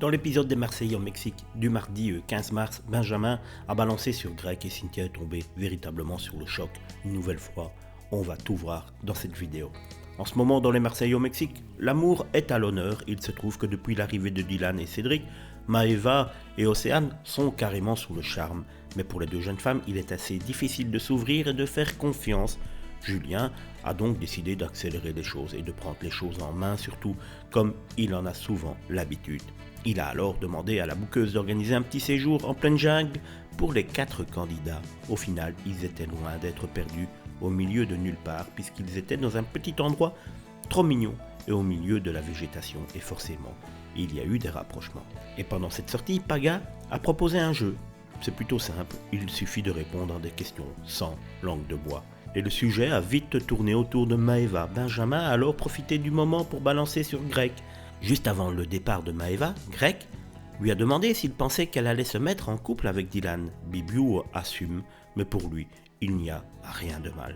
Dans l'épisode des Marseillais au Mexique du mardi 15 mars, Benjamin a balancé sur Greg et Cynthia est tombé véritablement sur le choc. Une nouvelle fois, on va tout voir dans cette vidéo. En ce moment, dans les Marseillais au Mexique, l'amour est à l'honneur. Il se trouve que depuis l'arrivée de Dylan et Cédric, Maëva et Océane sont carrément sous le charme. Mais pour les deux jeunes femmes, il est assez difficile de s'ouvrir et de faire confiance. Julien a donc décidé d'accélérer les choses et de prendre les choses en main, surtout comme il en a souvent l'habitude. Il a alors demandé à la bouqueuse d'organiser un petit séjour en pleine jungle pour les 4 candidats. Au final, ils étaient loin d'être perdus au milieu de nulle part, puisqu'ils étaient dans un petit endroit trop mignon et au milieu de la végétation. Et forcément, il y a eu des rapprochements. Et pendant cette sortie, Paga a proposé un jeu. C'est plutôt simple, il suffit de répondre à des questions sans langue de bois. Et le sujet a vite tourné autour de Maëva. Benjamin a alors profité du moment pour balancer sur Greg. Juste avant le départ de Maëva, Greg lui a demandé s'il pensait qu'elle allait se mettre en couple avec Dylan. Bibiou assume, mais pour lui, il n'y a rien de mal.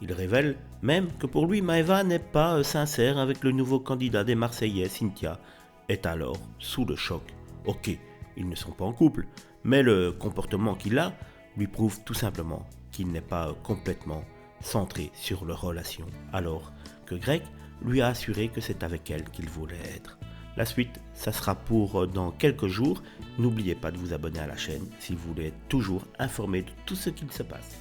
Il révèle même que pour lui, Maëva n'est pas sincère avec le nouveau candidat des Marseillais. Cynthia est alors sous le choc. Ok, ils ne sont pas en couple, mais le comportement qu'il a lui prouve tout simplement qu'il n'est pas complètement centré sur leur relation, alors que Greg lui a assuré que c'est avec elle qu'il voulait être. La suite, ça sera pour dans quelques jours. N'oubliez pas de vous abonner à la chaîne si vous voulez être toujours informé de tout ce qu'il se passe.